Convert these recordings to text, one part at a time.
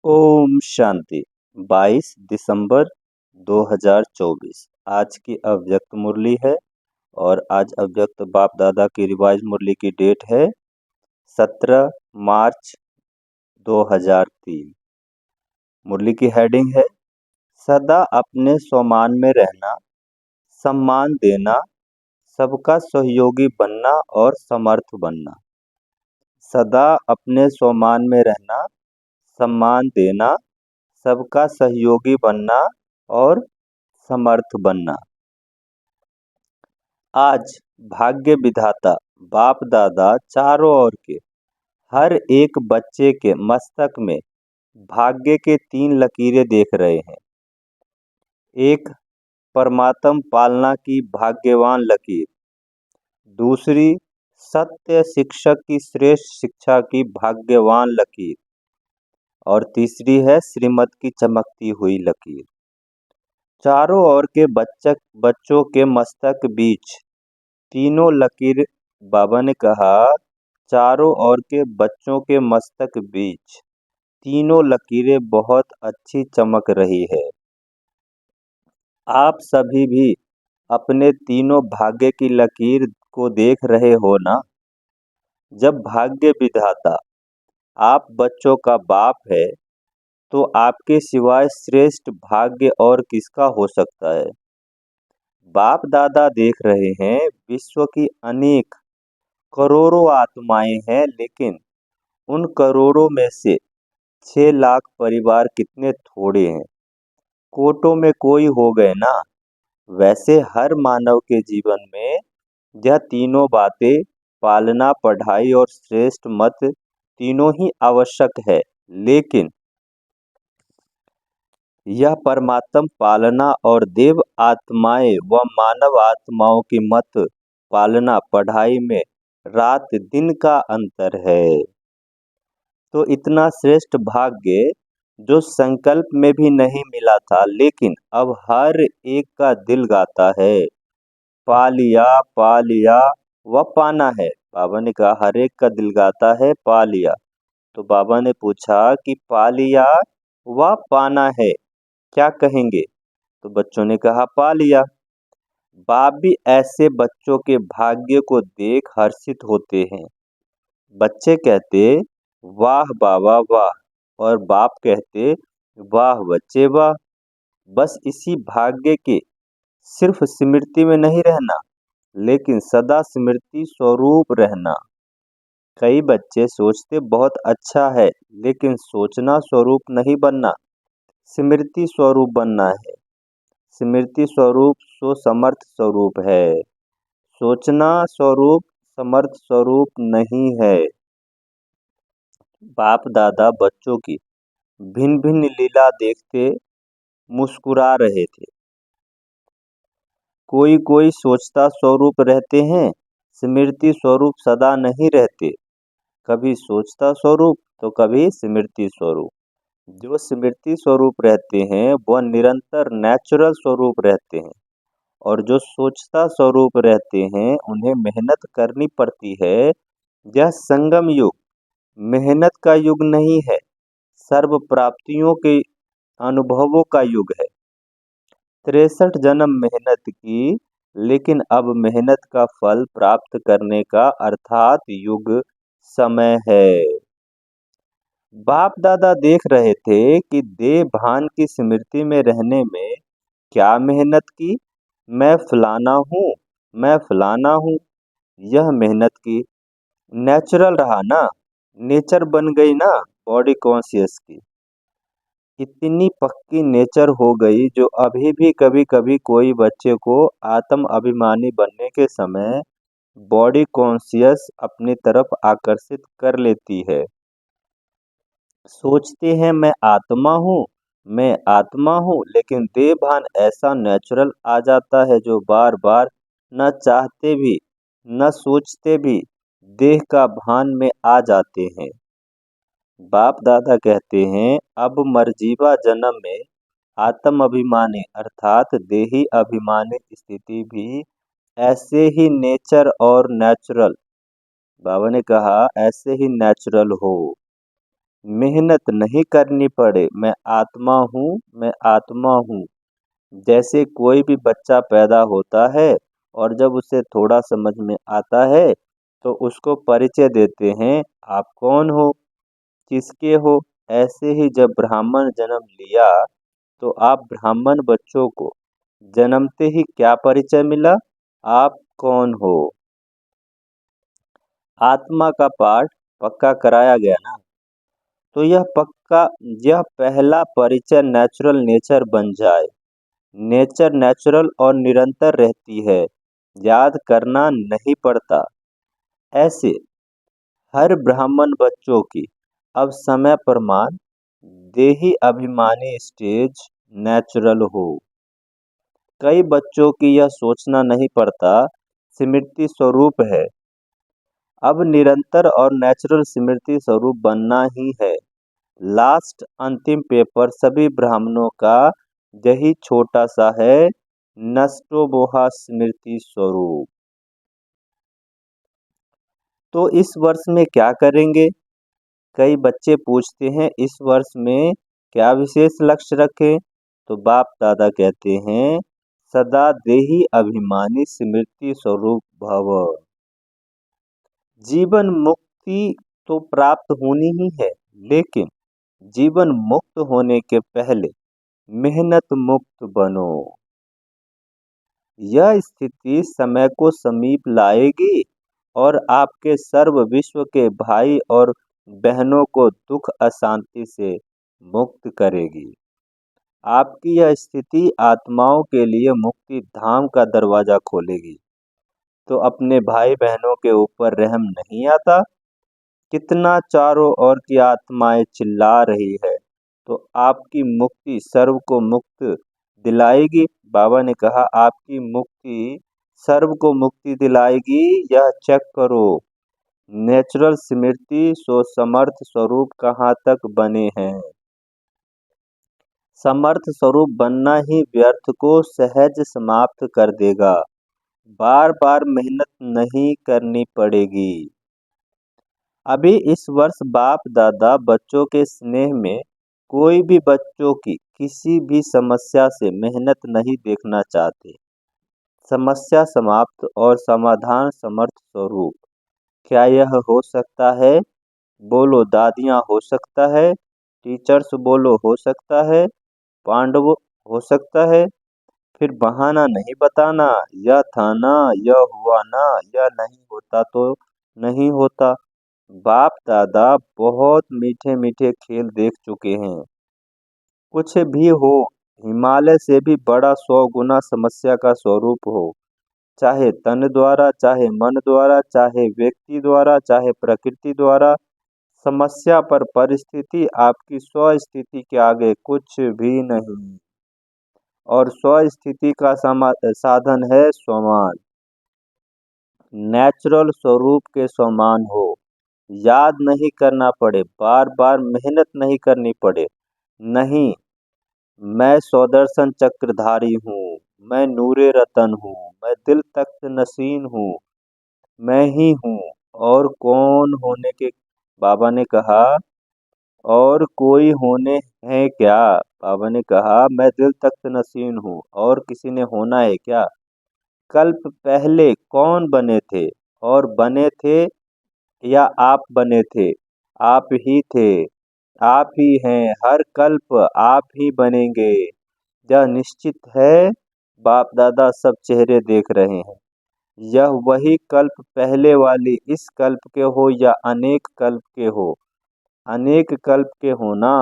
ओम शांति। 22 दिसंबर 2024 आज की अव्यक्त मुरली है और आज अव्यक्त बाप दादा की रिवाइज मुरली की डेट है 17 मार्च 2003। मुरली की हेडिंग है सदा अपने स्वमान में रहना, सम्मान देना, सबका सहयोगी बनना और समर्थ बनना। सदा अपने स्वमान में रहना, सम्मान देना, सबका सहयोगी बनना और समर्थ बनना। आज भाग्य विधाता बाप दादा चारों ओर के हर एक बच्चे के मस्तक में भाग्य के 3 लकीरें देख रहे हैं। एक परमात्म पालना की भाग्यवान लकीर, दूसरी सत्य शिक्षक की श्रेष्ठ शिक्षा की भाग्यवान लकीर और तीसरी है श्रीमत की चमकती हुई लकीर। चारों ओर के बच्चों के मस्तक बीच तीनों लकीर, बाबा ने कहा चारों ओर के बच्चों के मस्तक बीच तीनों लकीरें बहुत अच्छी चमक रही है। आप सभी भी अपने तीनों भाग्य की लकीर को देख रहे हो ना। जब भाग्य विधाता आप बच्चों का बाप है तो आपके सिवाय श्रेष्ठ भाग्य और किसका हो सकता है। बाप दादा देख रहे हैं विश्व की अनेक करोड़ों आत्माएं हैं, लेकिन उन करोड़ों में से 6 लाख परिवार कितने थोड़े हैं। कोटों में कोई हो गए ना। वैसे हर मानव के जीवन में यह तीनों बातें, पालना, पढ़ाई और श्रेष्ठ मत, तीनों ही आवश्यक है। लेकिन यह परमात्म पालना और देव आत्माएं व मानव आत्माओं की मत पालना पढ़ाई में रात दिन का अंतर है। तो इतना श्रेष्ठ भाग्य जो संकल्प में भी नहीं मिला था, लेकिन अब हर एक का दिल गाता है पा लिया व पाना है। बाबा ने कहा हर एक का दिल गाता है पा लिया। तो बाबा ने पूछा कि पा लिया व पाना है, क्या कहेंगे? तो बच्चों ने कहा पा लिया। बाप भी ऐसे बच्चों के भाग्य को देख हर्षित होते हैं। बच्चे कहते वाह बाबा वाह, और बाप कहते वाह बच्चे वाह। बस इसी भाग्य के सिर्फ स्मृति में नहीं रहना, लेकिन सदा स्मृति स्वरूप रहना। कई बच्चे सोचते बहुत अच्छा है, लेकिन सोचना स्वरूप नहीं बनना, स्मृति स्वरूप बनना है। स्मृति स्वरूप सो समर्थ स्वरूप है, सोचना स्वरूप समर्थ स्वरूप नहीं है। बाप दादा बच्चों की भिन्न भिन्न लीला देखते मुस्कुरा रहे थे। कोई कोई सोचता स्वरूप रहते हैं, स्मृति स्वरूप सदा नहीं रहते। कभी सोचता स्वरूप तो कभी स्मृति स्वरूप। जो स्मृति स्वरूप रहते हैं वह निरंतर नेचुरल स्वरूप रहते हैं, और जो सोचता स्वरूप रहते हैं उन्हें मेहनत करनी पड़ती है। यह संगम युग मेहनत का युग नहीं है, सर्व प्राप्तियों के अनुभवों का युग है। 63 जन्म मेहनत की, लेकिन अब मेहनत का फल प्राप्त करने का अर्थात युग समय है। बाप दादा देख रहे थे कि देह भान की स्मृति में रहने में क्या मेहनत की। मैं फलाना हूँ, मैं फलाना हूँ, यह मेहनत की। नेचुरल रहा ना, नेचर बन गई ना बॉडी कॉन्शियस की। इतनी पक्की नेचर हो गई जो अभी भी कभी कभी कोई बच्चे को आत्म अभिमानी बनने के समय बॉडी कॉन्शियस अपनी तरफ आकर्षित कर लेती है। सोचते हैं मैं आत्मा हूँ, मैं आत्मा हूँ, लेकिन देह भान ऐसा नेचुरल आ जाता है जो बार बार न चाहते भी न सोचते भी देह का भान में आ जाते हैं। बाप दादा कहते हैं अब मर्जीवा जन्म में आत्म अभिमानी अर्थात देही अभिमानी स्थिति भी ऐसे ही नेचर और नेचुरल, बाबा ने कहा ऐसे ही नेचुरल हो। मेहनत नहीं करनी पड़े, मैं आत्मा हूँ, मैं आत्मा हूँ। जैसे कोई भी बच्चा पैदा होता है और जब उसे थोड़ा समझ में आता है तो उसको परिचय देते हैं, आप कौन हो, किसके हो। ऐसे ही जब ब्राह्मण जन्म लिया तो आप ब्राह्मण बच्चों को जन्मते ही क्या परिचय मिला, आप कौन हो। आत्मा का पाठ पक्का कराया गया ना, तो यह पहला परिचय नेचुरल नेचर बन जाए। नेचर नेचुरल और निरंतर रहती है, याद करना नहीं पड़ता। ऐसे हर ब्राह्मण बच्चों की अब समय प्रमाण देही अभिमानी स्टेज नेचुरल हो। कई बच्चों की यह सोचना नहीं पड़ता, स्मृति स्वरूप है। अब निरंतर और नेचुरल स्मृति स्वरूप बनना ही है। लास्ट अंतिम पेपर सभी ब्राह्मणों का यही छोटा सा है, नष्टोमोहा स्मृति स्वरूप। तो इस वर्ष में क्या करेंगे? कई बच्चे पूछते हैं इस वर्ष में क्या विशेष लक्ष्य रखें? तो बाप दादा कहते हैं सदा देही अभिमानी स्मृति स्वरूप भव। जीवन मुक्ति तो प्राप्त होनी ही है, लेकिन जीवन मुक्त होने के पहले मेहनत मुक्त बनो। यह स्थिति समय को समीप लाएगी और आपके सर्व विश्व के भाई और बहनों को दुख अशांति से मुक्त करेगी। आपकी यह स्थिति आत्माओं के लिए मुक्ति धाम का दरवाजा खोलेगी। तो अपने भाई बहनों के ऊपर रहम नहीं आता? कितना चारों ओर की आत्माएं चिल्ला रही है, तो आपकी मुक्ति सर्व को मुक्त दिलाएगी। बाबा ने कहा आपकी मुक्ति सर्व को मुक्ति दिलाएगी, यह चेक करो। नेचुरल स्मृति सो समर्थ स्वरूप कहाँ तक बने हैं। समर्थ स्वरूप बनना ही व्यर्थ को सहज समाप्त कर देगा। बार बार मेहनत नहीं करनी पड़ेगी। अभी इस वर्ष बाप दादा बच्चों के स्नेह में कोई भी बच्चों की किसी भी समस्या से मेहनत नहीं देखना चाहते। समस्या समाप्त और समाधान समर्थ स्वरूप। क्या यह हो सकता है? बोलो दादियाँ, हो सकता है। टीचर्स बोलो, हो सकता है। पांडव, हो सकता है। फिर बहाना नहीं बताना, यह था ना, यह हुआ ना, यह नहीं होता तो नहीं होता। बाप दादा बहुत मीठे मीठे खेल देख चुके हैं। कुछ भी हो, हिमालय से भी बड़ा 100 गुना समस्या का स्वरूप हो, चाहे तन द्वारा, चाहे मन द्वारा, चाहे व्यक्ति द्वारा, चाहे प्रकृति द्वारा। समस्या पर परिस्थिति आपकी स्व स्थिति के आगे कुछ भी नहीं। और स्व स्थिति का साधन है स्वमान। नेचुरल स्वरूप के समान हो। याद नहीं करना पड़े, बार बार मेहनत नहीं करनी पड़े। नहीं, मैं सौदर्शन चक्रधारी हूँ, मैं नूरे रतन हूँ, मैं दिल तख्त नसीन हूँ, मैं ही हूँ। और कौन होने के, बाबा ने कहा और कोई होने है क्या? बाबा ने कहा मैं दिल तख्त नसीन हूँ, और किसी ने होना है क्या? कल्प पहले कौन बने थे? और बने थे या आप बने थे? आप ही थे, आप ही हैं, हर कल्प आप ही बनेंगे, यह निश्चित है। बाप दादा सब चेहरे देख रहे हैं। यह वही कल्प पहले वाली इस कल्प के हो या अनेक कल्प के हो, अनेक कल्प के हो ना,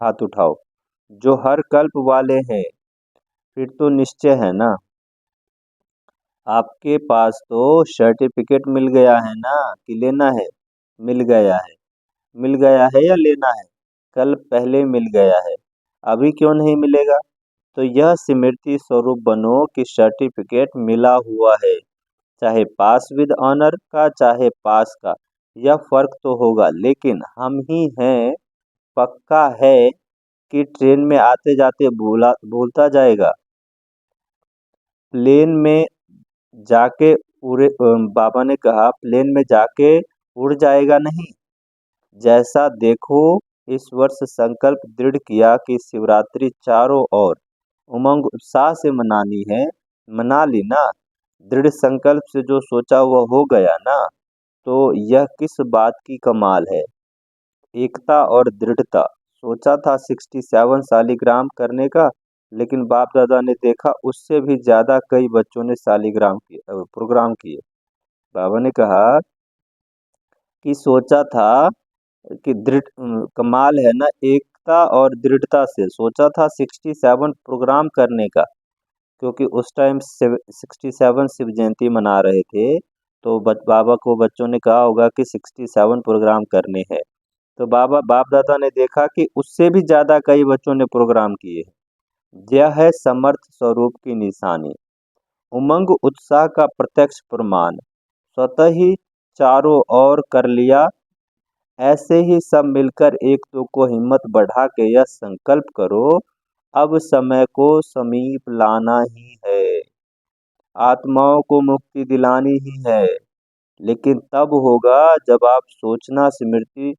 हाथ उठाओ। जो हर कल्प वाले हैं, फिर तो निश्चय है ना। आपके पास तो सर्टिफिकेट मिल गया है ना, कि लेना है? मिल गया है। मिल गया है या लेना है? कल पहले मिल गया है, अभी क्यों नहीं मिलेगा? तो यह स्मृति स्वरूप बनो कि सर्टिफिकेट मिला हुआ है, चाहे पास विद ऑनर का, चाहे पास का। यह फर्क तो होगा, लेकिन हम ही हैं। पक्का है कि ट्रेन में आते जाते भूलता जाएगा। प्लेन में जाके उड़े, बाबा ने कहा प्लेन में जाके उड़ जाएगा नहीं। जैसा देखो इस वर्ष संकल्प दृढ़ किया कि शिवरात्रि चारों ओर उमंग उत्साह से मनानी है। मना ली ना। दृढ़ संकल्प से जो सोचा वह हो गया ना। तो यह किस बात की कमाल है। एकता और दृढ़ता। सोचा था 67 शालिग्राम करने का, लेकिन बाप दादा ने देखा उससे भी ज्यादा कई बच्चों ने शालिग्राम किए, प्रोग्राम किए। बाबा ने कहा कि सोचा था कि कमाल है ना, एकता और दृढ़ता से सोचा था 67 प्रोग्राम करने का। क्योंकि उस टाइम 67 शिव जयंती मना रहे थे। तो बाबा को बच्चों ने कहा होगा कि 67 प्रोग्राम करने हैं। तो बाबा बाप दादा ने देखा कि उससे भी ज्यादा कई बच्चों ने प्रोग्राम किए हैं। यह है समर्थ स्वरूप की निशानी। उमंग उत्साह का प्रत्यक्ष प्रमाण। स्वतः ही चारों ओर कर लिया। ऐसे ही सब मिलकर एक दो को हिम्मत बढ़ा के यह संकल्प करो, अब समय को समीप लाना ही है। आत्माओं को मुक्ति दिलानी ही है। लेकिन तब होगा जब आप सोचना स्मृति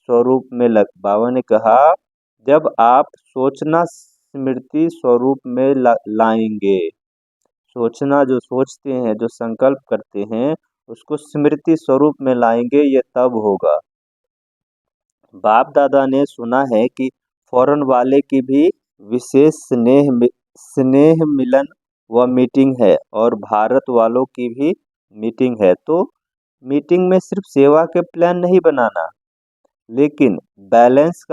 स्वरूप में लग बाबा ने कहा, जब आप सोचना स्मृति स्वरूप में लाएंगे। सोचना जो सोचते हैं, जो संकल्प करते हैं, उसको स्मृति स्वरूप में लाएंगे, ये तब होगा। बाप दादा ने सुना है कि फॉरेन वाले की भी विशेष स्नेह मिलन व मीटिंग है, और भारत वालों की भी मीटिंग है। तो मीटिंग में सिर्फ सेवा के प्लान नहीं बनाना, लेकिन बैलेंस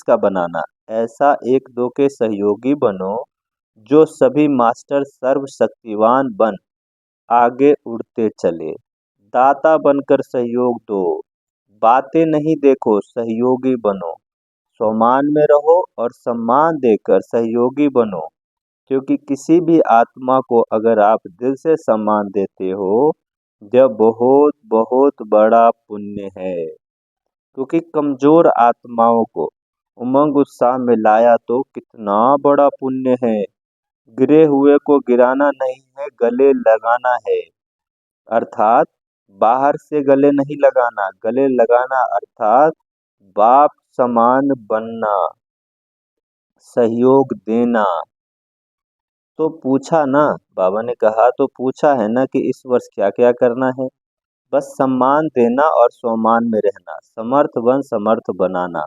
का बनाना। ऐसा एक दो के सहयोगी बनो जो सभी मास्टर सर्वशक्तिवान बन आगे उड़ते चले। दाता बनकर सहयोग दो। बातें नहीं देखो, सहयोगी बनो। सम्मान में रहो और सम्मान देकर सहयोगी बनो। क्योंकि किसी भी आत्मा को अगर आप दिल से सम्मान देते हो, यह बहुत बहुत बड़ा पुण्य है। क्योंकि कमजोर आत्माओं को उमंग उत्साह में लाया तो कितना बड़ा पुण्य है। गिरे हुए को गिराना नहीं है, गले लगाना है। अर्थात बाहर से गले नहीं लगाना, गले लगाना अर्थात बाप समान बनना, सहयोग देना। तो पूछा ना, बाबा ने कहा तो पूछा है ना कि इस वर्ष क्या क्या करना है। बस सम्मान देना और सम्मान में रहना, समर्थ बन समर्थ बनाना,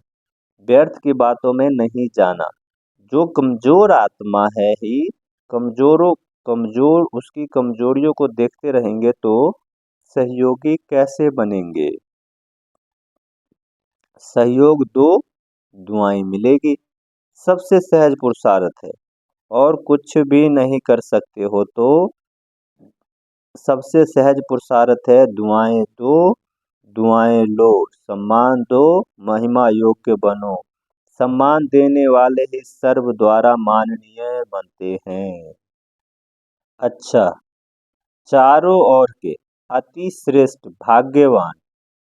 व्यर्थ की बातों में नहीं जाना। जो कमजोर आत्मा है ही कमजोर उसकी कमजोरियों को देखते रहेंगे तो सहयोगी कैसे बनेंगे। सहयोग दो, दुआएं मिलेगी। सबसे सहज पुरुषार्थ है। और कुछ भी नहीं कर सकते हो तो सबसे सहज पुरुषार्थ है, दुआएं दो, दुआएं लो। सम्मान दो, महिमा योग्य बनो। सम्मान देने वाले ही सर्व द्वारा माननीय बनते हैं। अच्छा, चारों ओर के अति श्रेष्ठ भाग्यवान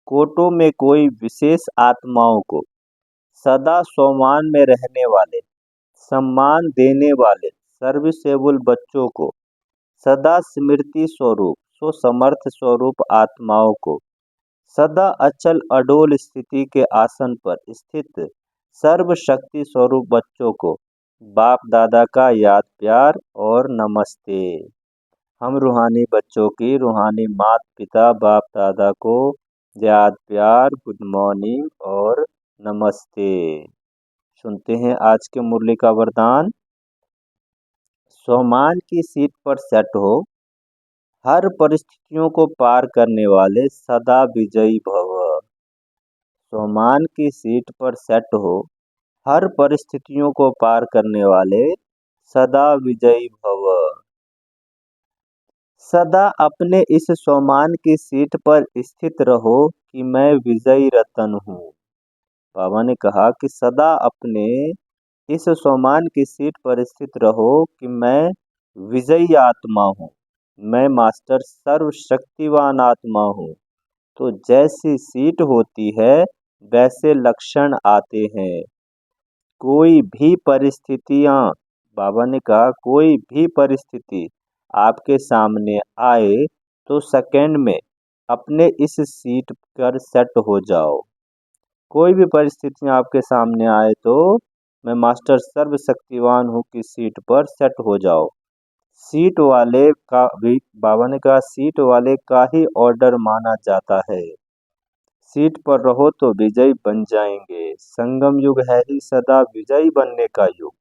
कोटों में कोई विशेष आत्माओं को सदा सम्मान में रहने वाले, सम्मान देने वाले सर्विसेबल बच्चों को, सदा स्मृति स्वरूप सो समर्थ स्वरूप आत्माओं को, सदा अचल अडोल स्थिति के आसन पर स्थित सर्वशक्ति स्वरूप बच्चों को बाप दादा का याद प्यार और नमस्ते। हम रूहानी बच्चों की रूहानी माता पिता बाप दादा को याद प्यार, गुड मॉर्निंग और नमस्ते। सुनते हैं आज के मुरली का वरदान। सम्मान की सीट पर सेट हो, हर परिस्थितियों को पार करने वाले सदा विजयी भव। सम्मान की सीट पर सेट हो, हर परिस्थितियों को पार करने वाले सदा विजयी भव। सदा अपने इस सम्मान की सीट पर स्थित रहो कि मैं विजयी रतन हूँ। बाबा ने कहा कि सदा अपने इस सम्मान की सीट पर स्थित रहो कि मैं विजयी आत्मा हूँ, मैं मास्टर सर्वशक्तिवान आत्मा हूँ। तो जैसी सीट होती है वैसे लक्षण आते हैं। कोई भी परिस्थितियां, बाबा ने कहा कोई भी परिस्थिति आपके सामने आए तो सेकंड में अपने इस सीट पर सेट हो जाओ। कोई भी परिस्थितियां आपके सामने आए तो मैं मास्टर सर्वशक्तिवान हूँ कि सीट पर सेट हो जाओ। सीट वाले का भी बाबा ने कहा सीट वाले का ही ऑर्डर माना जाता है। सीट पर रहो तो विजयी बन जाएंगे। संगम युग है ही सदा विजयी बनने का युग।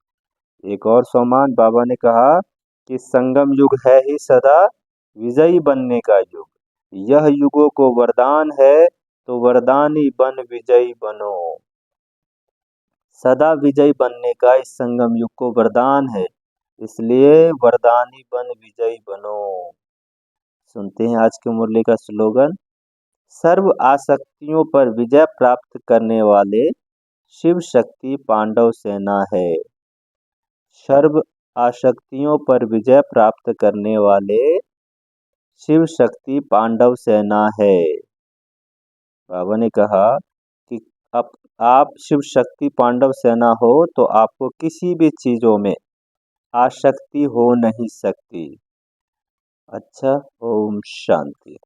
एक और सोमान बाबा ने कहा कि संगम युग है ही सदा विजयी बनने का युग। यह युगों को वरदान है तो वरदानी बन विजयी बनो। सदा विजयी बनने का इस संगम युग को वरदान है, इसलिए वरदानी बन विजयी बनो। सुनते हैं आज के मुरली का स्लोगन। सर्व आसक्तियों पर विजय प्राप्त करने वाले शिव शक्ति पांडव सेना है। सर्व आसक्तियों पर विजय प्राप्त करने वाले शिव शक्ति पांडव सेना है। बाबा ने कहा कि अब आप शिव शक्ति पांडव सेना हो तो आपको किसी भी चीजों में आसक्ति हो नहीं सकती। अच्छा, ओम शांति।